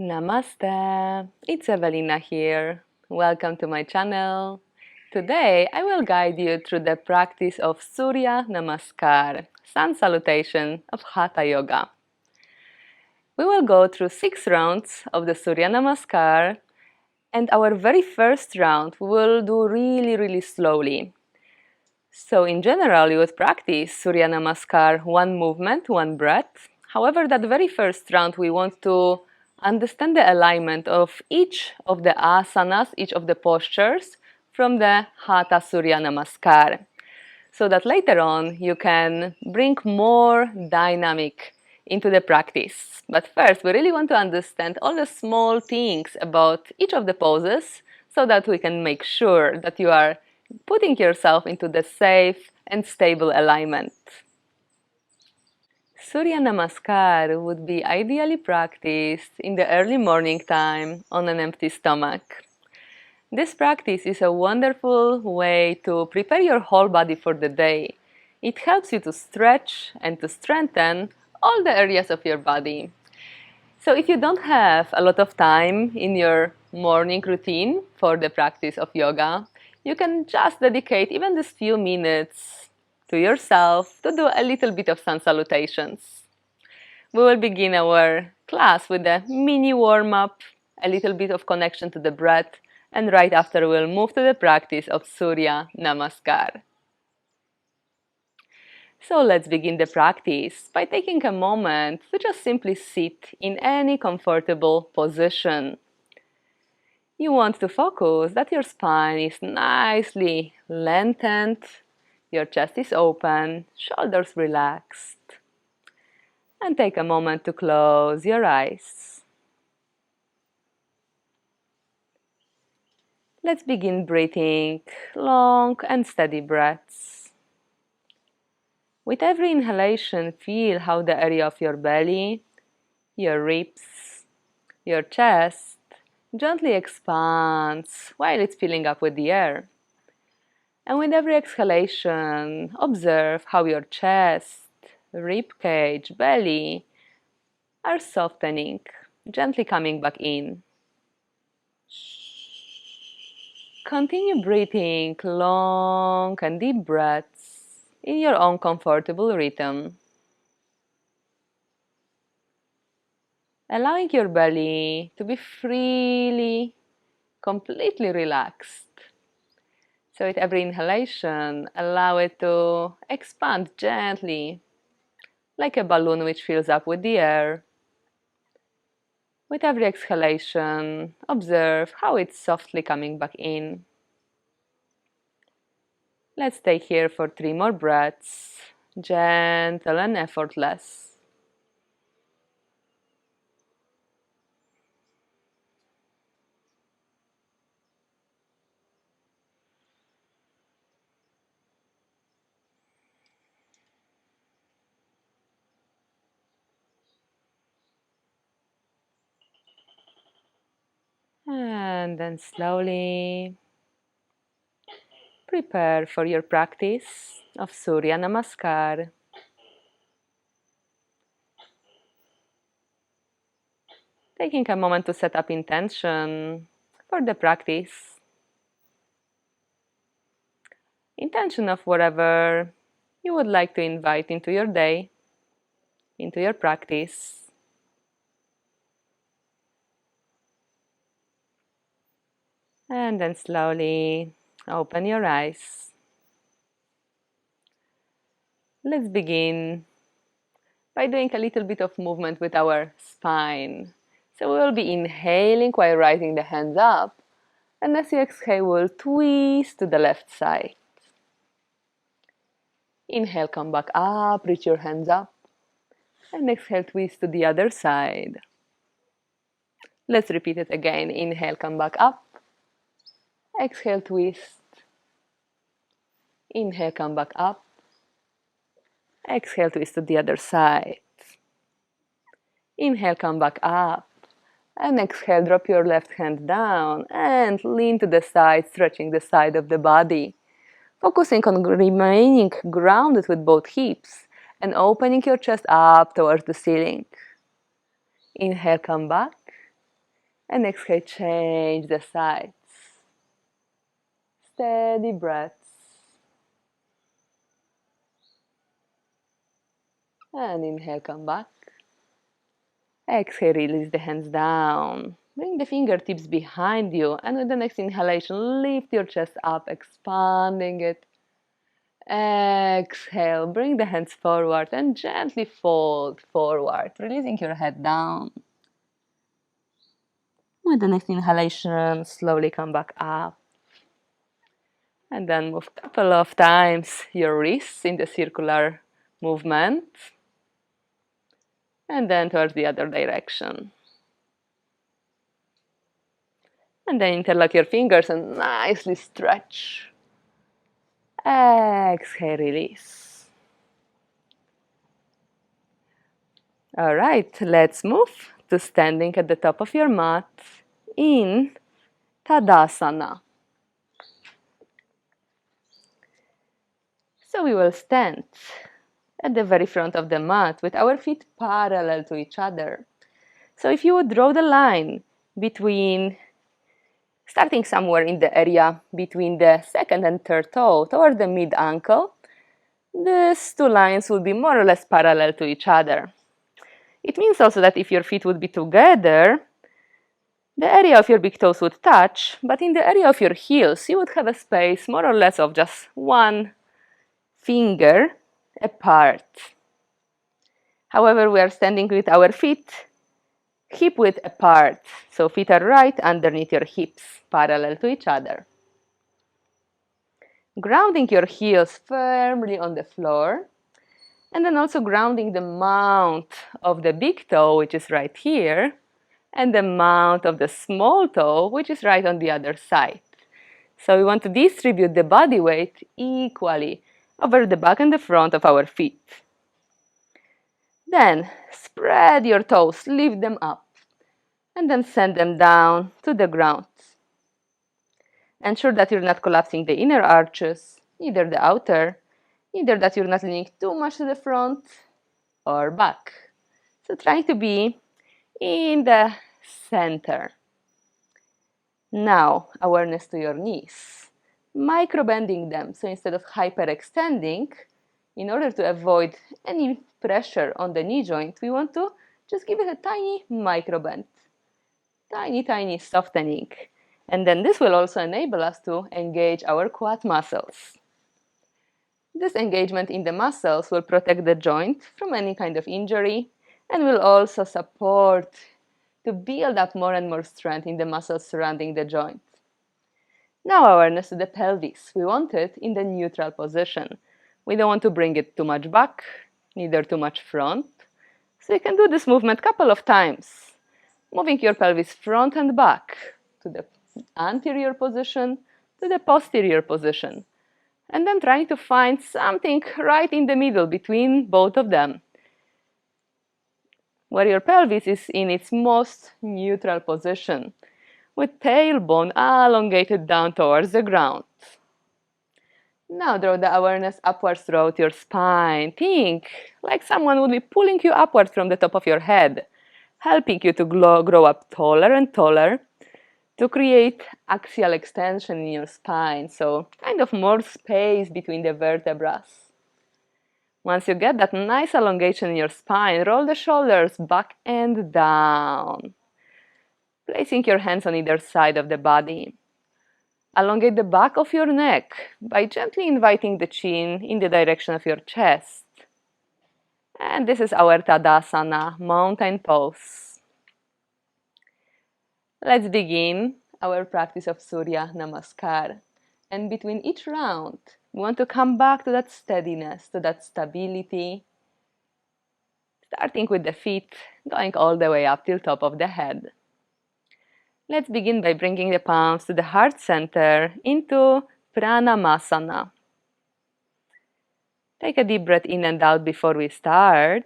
Namaste, it's Evelina here. Welcome to my channel. Today I will guide you through the practice of Surya Namaskar, Sun Salutation of Hatha Yoga. We will go through 6 rounds of the Surya Namaskar, and our very first round we will do really slowly. So in general you would practice Surya Namaskar, one movement, one breath. However, that very first round we want to understand the alignment of each of the asanas, each of the postures from the Hatha Surya Namaskar, so that later on you can bring more dynamic into the practice. But first, we really want to understand all the small things about each of the poses so that we can make sure that you are putting yourself into the safe and stable alignment. Surya Namaskar would be ideally practiced in the early morning time on an empty stomach. This practice is a wonderful way to prepare your whole body for the day. It helps you to stretch and to strengthen all the areas of your body. So if you don't have a lot of time in your morning routine for the practice of yoga, you can just dedicate even this few minutes to yourself to do a little bit of sun salutations. We will begin our class with a mini warm-up, a little bit of connection to the breath, and right after we'll move to the practice of Surya Namaskar. So let's begin the practice by taking a moment to just simply sit in any comfortable position. You want to focus that your spine is nicely lengthened, your chest is open, shoulders relaxed. And take a moment to close your eyes. Let's begin breathing long and steady breaths. With every inhalation, feel how the area of your belly, your ribs, your chest gently expands while it's filling up with the air. And with every exhalation, observe how your chest, rib cage, belly are softening, gently coming back in. Continue breathing long and deep breaths in your own comfortable rhythm. Allowing your belly to be freely, completely relaxed. So with every inhalation, allow it to expand gently, like a balloon which fills up with the air. With every exhalation, observe how it's softly coming back in. Let's stay here for 3 more breaths, gentle and effortless. And then slowly prepare for your practice of Surya Namaskar. Taking a moment to set up intention for the practice. Intention of whatever you would like to invite into your day, into your practice. And then slowly open your eyes. Let's begin by doing a little bit of movement with our spine. So we will be inhaling while rising the hands up, and as you exhale, we'll twist to the left side. Inhale, come back up, reach your hands up, and exhale, twist to the other side. Let's repeat it again. Inhale, come back up, exhale, twist. Inhale, come back up, exhale, twist to the other side. Inhale, come back up, and exhale, drop your left hand down and lean to the side, stretching the side of the body. Focusing on remaining grounded with both hips and opening your chest up towards the ceiling. Inhale, come back, And exhale, change the sides. Steady breaths. And inhale, come back. Exhale, release the hands down. Bring the fingertips behind you, and with the next inhalation, lift your chest up, expanding it. Exhale, bring the hands forward and gently fold forward, releasing your head down. With the next inhalation, slowly come back up. And then move a couple of times your wrists in the circular movement. And then towards the other direction. And then interlock your fingers and nicely stretch. Exhale, release. All right, let's move to standing at the top of your mat in Tadasana. So we will stand at the very front of the mat with our feet parallel to each other. So if you would draw the line between, starting somewhere in the area between the second and third toe toward the mid-ankle, these two lines will be more or less parallel to each other. It means also that if your feet would be together, the area of your big toes would touch, but in the area of your heels, you would have a space more or less of just one finger apart. However, we are standing with our feet hip width apart, so feet are right underneath your hips, parallel to each other. Grounding your heels firmly on the floor, and then also grounding the mount of the big toe, which is right here, and the mount of the small toe, which is right on the other side. So we want to distribute the body weight equally over the back and the front of our feet. Then spread your toes, lift them up, and then send them down to the ground. Ensure that you're not collapsing the inner arches, neither the outer, neither that you're not leaning too much to the front or back. So trying to be in the center. Now, awareness to your knees. Micro bending them, so instead of hyperextending, in order to avoid any pressure on the knee joint, we want to just give it a tiny micro bend. Tiny softening. And then this will also enable us to engage our quad muscles. This engagement in the muscles will protect the joint from any kind of injury and will also support to build up more and more strength in the muscles surrounding the joint. Now awareness to the pelvis. We want it in the neutral position. We don't want to bring it too much back, neither too much front. So you can do this movement a couple of times, moving your pelvis front and back to the anterior position, to the posterior position, and then trying to find something right in the middle between both of them, where your pelvis is in its most neutral position, with tailbone elongated down towards the ground. Now draw the awareness upwards throughout your spine. Think like someone would be pulling you upwards from the top of your head, helping you to grow up taller and taller, to create axial extension in your spine, so kind of more space between the vertebrae. Once you get that nice elongation in your spine, roll the shoulders back and down, placing your hands on either side of the body. Elongate the back of your neck by gently inviting the chin in the direction of your chest. And this is our Tadasana, mountain pose. Let's begin our practice of Surya Namaskar. And between each round, we want to come back to that steadiness, to that stability, starting with the feet, going all the way up till top of the head. Let's begin by bringing the palms to the heart center into Pranamasana. Take a deep breath in and out before we start.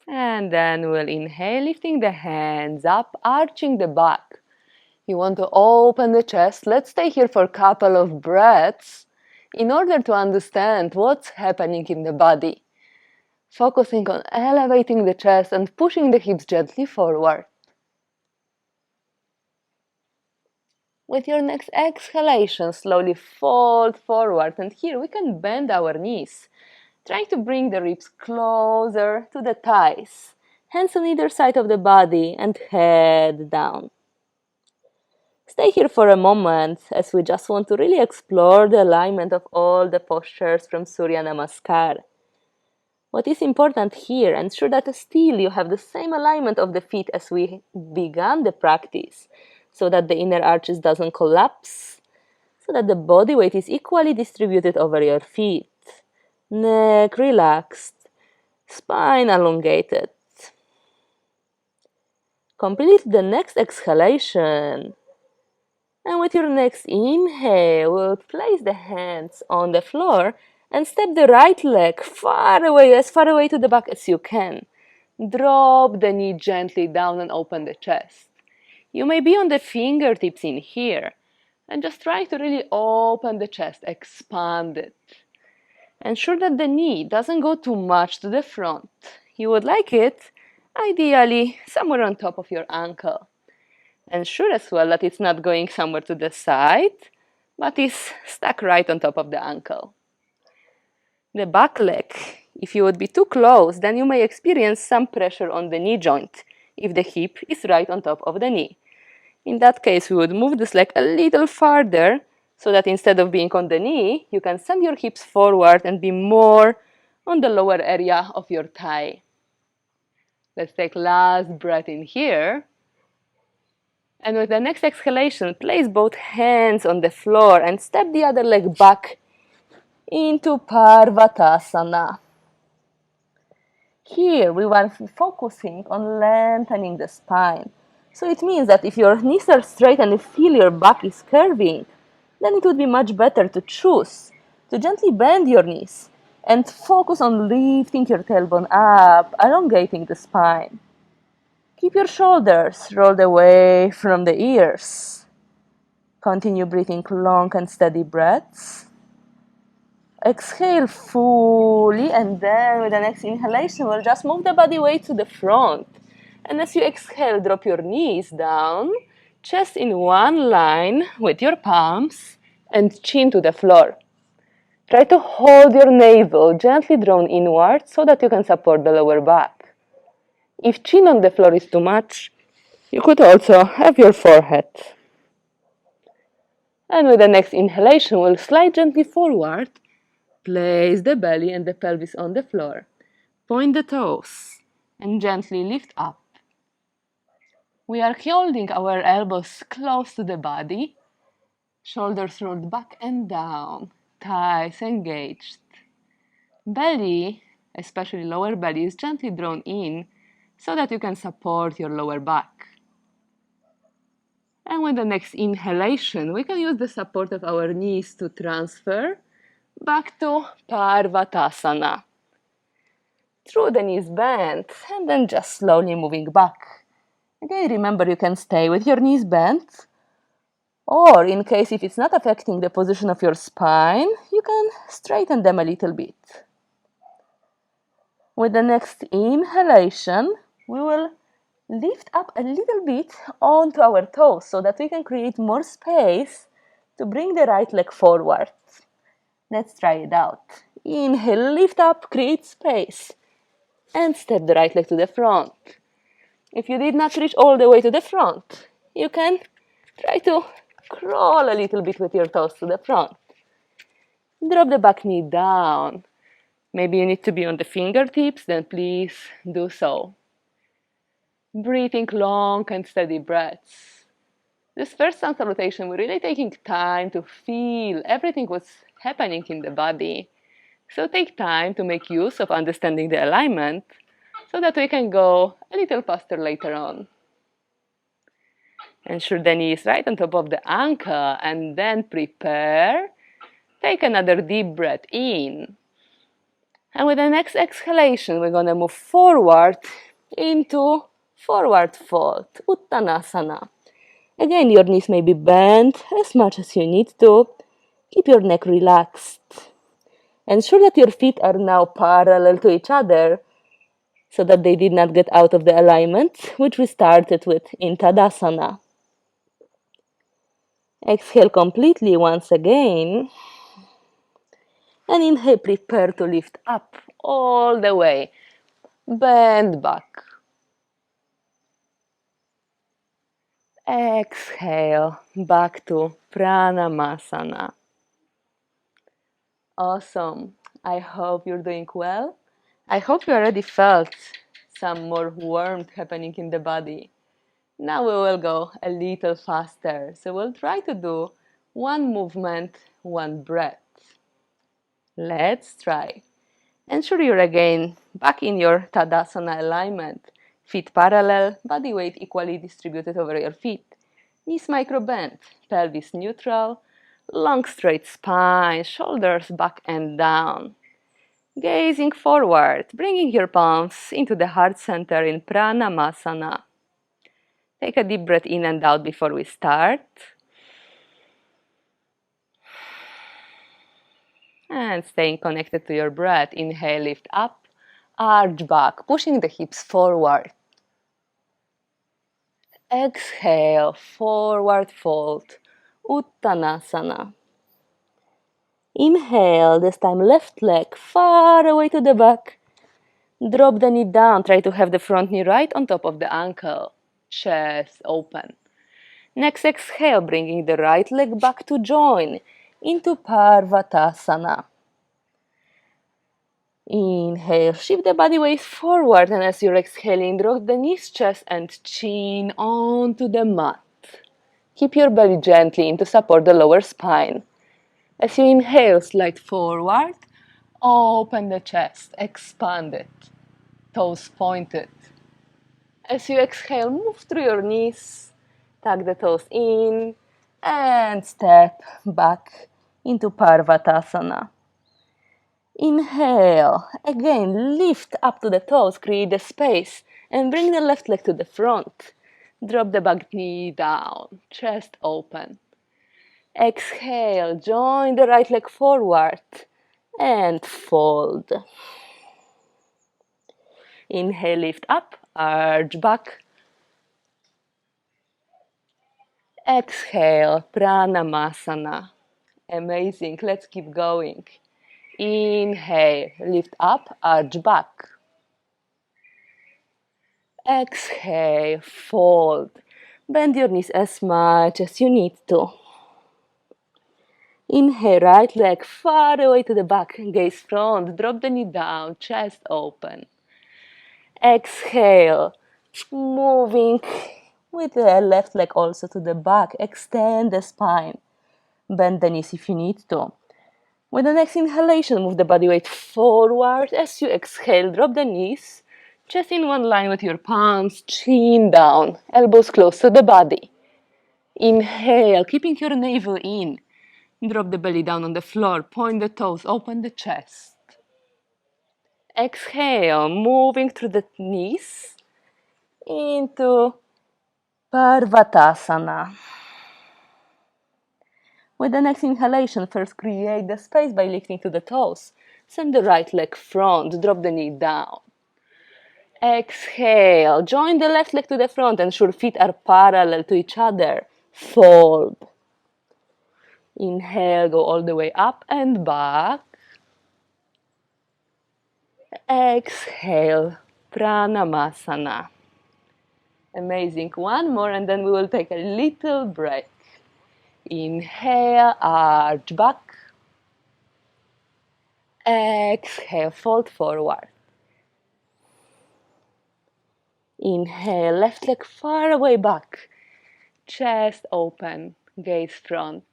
And then we'll inhale, lifting the hands up, arching the back. You want to open the chest. Let's stay here for a couple of breaths in order to understand what's happening in the body. focusing on elevating the chest and pushing the hips gently forward. With your next exhalation, slowly fold forward, and here we can bend our knees, trying to bring the ribs closer to the thighs, hands on either side of the body, and head down. Stay here for a moment, as we just want to really explore the alignment of all the postures from Surya Namaskar. What is important here, ensure that still you have the same alignment of the feet as we began the practice, so that the inner arches doesn't collapse, so that the body weight is equally distributed over your feet. Neck relaxed, spine elongated. Complete the next exhalation. And with your next inhale, we'll place the hands on the floor and step the right leg as far away to the back as you can. Drop the knee gently down and open the chest. You may be on the fingertips in here, and just try to really open the chest, expand it. Ensure that the knee doesn't go too much to the front. You would like it, ideally, somewhere on top of your ankle. Ensure as well that it's not going somewhere to the side, but is stuck right on top of the ankle. The back leg, if you would be too close, then you may experience some pressure on the knee joint if the hip is right on top of the knee. In that case, we would move this leg a little farther so that instead of being on the knee, you can send your hips forward and be more on the lower area of your thigh. Let's take last breath in here. And with the next exhalation, place both hands on the floor and step the other leg back into Parvatasana. Here we are focusing on lengthening the spine. So it means that if your knees are straight and you feel your back is curving, then it would be much better to choose to gently bend your knees and focus on lifting your tailbone up, elongating the spine. Keep your shoulders rolled away from the ears. Continue breathing long and steady breaths. Exhale fully, and then with the next inhalation, we'll just move the body weight to the front. And as you exhale, drop your knees down, chest in one line with your palms, and chin to the floor. Try to hold your navel gently drawn inward so that you can support the lower back. If chin on the floor is too much, you could also have your forehead. And with the next inhalation, we'll slide gently forward. Place the belly and the pelvis on the floor. Point the toes and gently lift up. We are holding our elbows close to the body. Shoulders rolled back and down. Thighs engaged. Belly, especially lower belly, is gently drawn in so that you can support your lower back. And with the next inhalation, we can use the support of our knees to transfer back to Parvatasana. Through the knees bent, and then just slowly moving back. Again, remember you can stay with your knees bent, or in case if it's not affecting the position of your spine, you can straighten them a little bit. With the next inhalation, we will lift up a little bit onto our toes so that we can create more space to bring the right leg forward. Let's try it out. Inhale, lift up, create space, and step the right leg to the front. If you did not reach all the way to the front, you can try to crawl a little bit with your toes to the front. Drop the back knee down. Maybe you need to be on the fingertips, then please do so. Breathing long and steady breaths. This first Sun Salutation, we're really taking time to feel everything what's happening in the body. So take time to make use of understanding the alignment so that we can go a little faster later on. Ensure the knee is right on top of the ankle and then prepare. Take another deep breath in. And with the next exhalation, we're going to move forward into forward fold, Uttanasana. Again, your knees may be bent as much as you need to. Keep your neck relaxed. Ensure that your feet are now parallel to each other so that they did not get out of the alignment, which we started with in Tadasana. Exhale completely once again. And inhale, prepare to lift up all the way. Bend back. Exhale, back to Pranamasana. Awesome. I hope you're doing well. I hope you already felt some more warmth happening in the body. Now we will go a little faster. So we'll try to do one movement, one breath. Let's try. Ensure you're again back in your Tadasana alignment. Feet parallel, body weight equally distributed over your feet. Knees micro bent, pelvis neutral, long straight spine, shoulders back and down. Gazing forward, bringing your palms into the heart center in Pranamasana. Take a deep breath in and out before we start. And staying connected to your breath, inhale, lift up, arch back, pushing the hips forward. Exhale, forward fold, Uttanasana. Inhale, this time left leg far away to the back. Drop the knee down, try to have the front knee right on top of the ankle. Chest open. Next exhale, bringing the right leg back to join into Parvatasana. Inhale, shift the body weight forward, and as you're exhaling, drop the knees, chest, and chin onto the mat. Keep your belly gently in to support the lower spine. As you inhale, slide forward, open the chest, expand it, toes pointed. As you exhale, move through your knees, tuck the toes in, and step back into Parvatasana. Inhale, again, lift up to the toes, create the space, and bring the left leg to the front. Drop the back knee down, chest open. Exhale, join the right leg forward and fold. Inhale, lift up, arch back. Exhale, Pranamasana. Amazing, let's keep going. Inhale, lift up, arch back. Exhale, fold. Bend your knees as much as you need to. Inhale, right leg far away to the back, gaze front, drop the knee down, chest open. Exhale, moving with the left leg also to the back, extend the spine. Bend the knees if you need to. With the next inhalation, move the body weight forward. As you exhale, drop the knees, chest in one line with your palms, chin down, elbows close to the body. Inhale, keeping your navel in. Drop the belly down on the floor, point the toes, open the chest. Exhale, moving through the knees into Parvatasana. With the next inhalation, first create the space by lifting to the toes. Send the right leg front, drop the knee down. Exhale, join the left leg to the front, ensure feet are parallel to each other. Fold. Inhale, go all the way up and back. Exhale, Pranamasana. Amazing. One more and then we will take a little break. Inhale, arch back. Exhale, fold forward. Inhale, left leg far away back. Chest open, gaze front.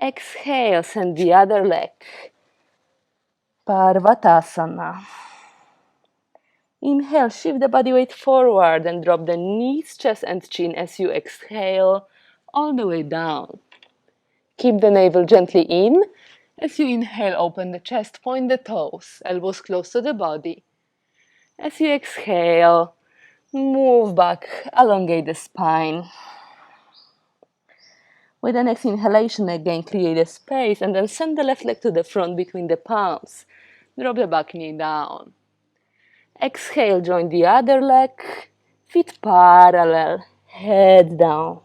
Exhale, send the other leg. Parvatasana. Inhale, shift the body weight forward and drop the knees, chest and chin as you exhale all the way down. Keep the navel gently in. As you inhale, open the chest, point the toes, elbows close to the body. As you exhale, move back, elongate the spine. With the next inhalation, again, create a space and then send the left leg to the front between the palms. Drop the back knee down. Exhale, join the other leg, feet parallel, head down.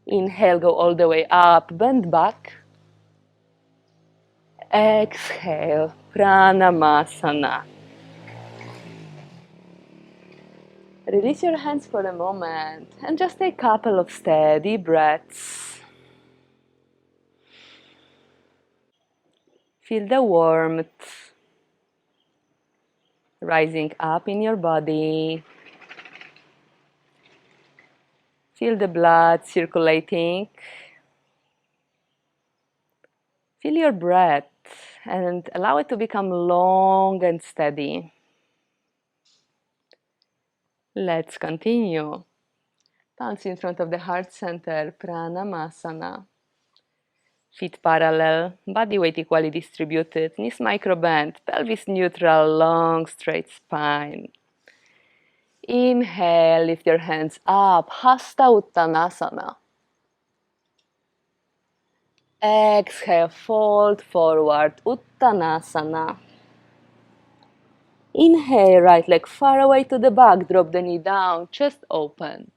Inhale, go all the way up, bend back. Exhale, Pranamasana. Release your hands for a moment and just take a couple of steady breaths. Feel the warmth rising up in your body. Feel the blood circulating. Feel your breath and allow it to become long and steady. Let's continue. Palms in front of the heart center, Pranamasana. Feet parallel, body weight equally distributed, knees micro bend, pelvis neutral, long straight spine. Inhale, lift your hands up, Hasta Uttanasana. Exhale, fold forward, Uttanasana. Inhale, right leg far away to the back, drop the knee down, chest open.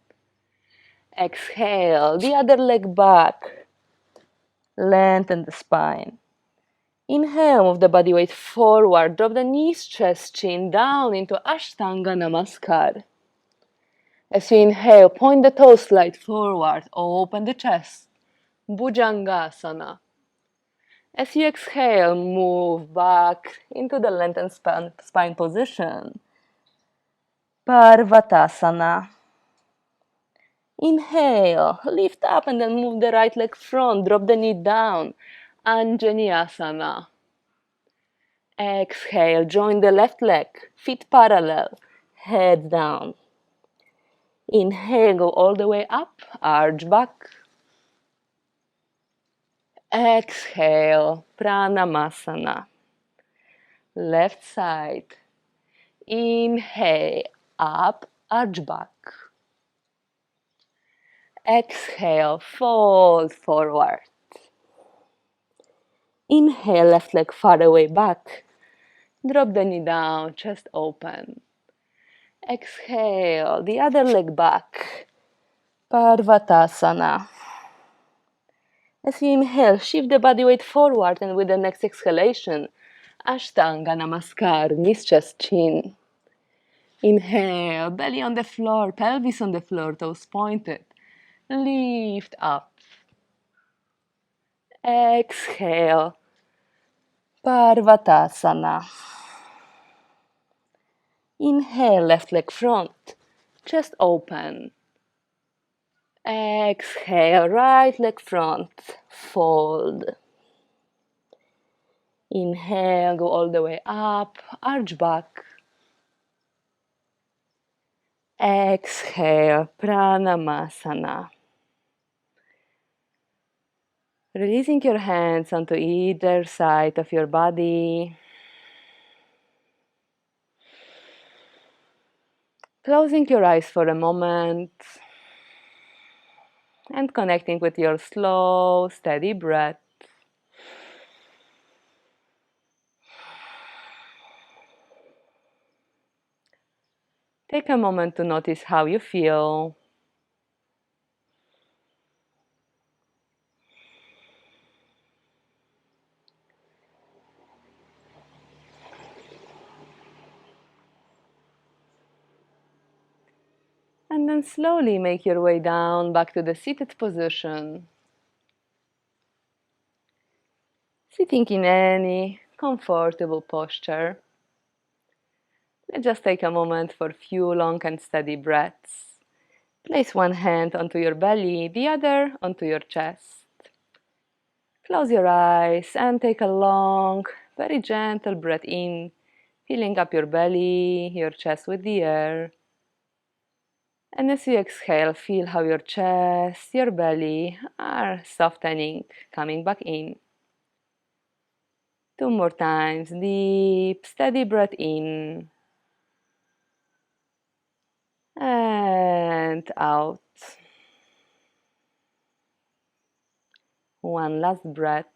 Exhale, the other leg back, lengthen the spine. Inhale, move the body weight forward, drop the knees, chest, chin down into Ashtanga Namaskar. As you inhale, point the toes, slide forward, open the chest, Bhujangasana. As you exhale, move back into the lengthened spine position, Parvatasana. Inhale, lift up and then move the right leg front, drop the knee down, Anjaneyasana. Exhale, join the left leg, feet parallel, head down. Inhale, go all the way up, arch back. Exhale, Pranamasana. Left side. Inhale, up, arch back. Exhale, fold forward. Inhale, left leg far away back. Drop the knee down, chest open. Exhale, the other leg back. Parvatasana. As you inhale, shift the body weight forward and with the next exhalation, Ashtanga Namaskar, knees, chest, chin. Inhale, belly on the floor, pelvis on the floor, toes pointed. Lift up. Exhale, Parvatasana. Inhale, left leg front, chest open. Exhale, right leg front, fold. Inhale, go all the way up, arch back. Exhale, Pranamasana. Releasing your hands onto either side of your body. Closing your eyes for a moment and connecting with your slow, steady breath. Take a moment to notice how you feel. And then slowly make your way down back to the seated position. Sitting in any comfortable posture. Let's just take a moment for a few long and steady breaths. Place one hand onto your belly, the other onto your chest. Close your eyes and take a long, very gentle breath in, filling up your belly, your chest with the air. And as you exhale, feel how your chest, your belly are softening, coming back in. Two more times, deep, steady breath in and out. One last breath.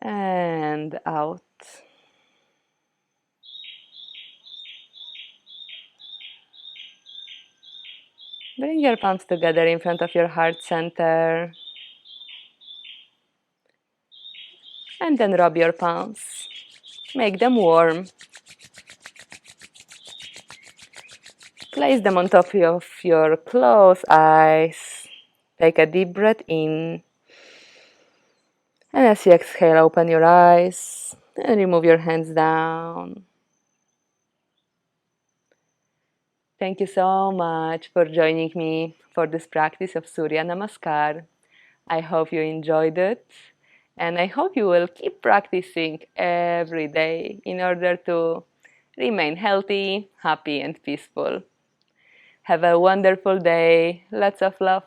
And out. Bring your palms together in front of your heart center. And then rub your palms. Make them warm. Place them on top of your closed eyes. Take a deep breath in. And as you exhale, open your eyes and remove your hands down. Thank you so much for joining me for this practice of Surya Namaskar. I hope you enjoyed it, and I hope you will keep practicing every day in order to remain healthy, happy, and peaceful. Have a wonderful day. Lots of love.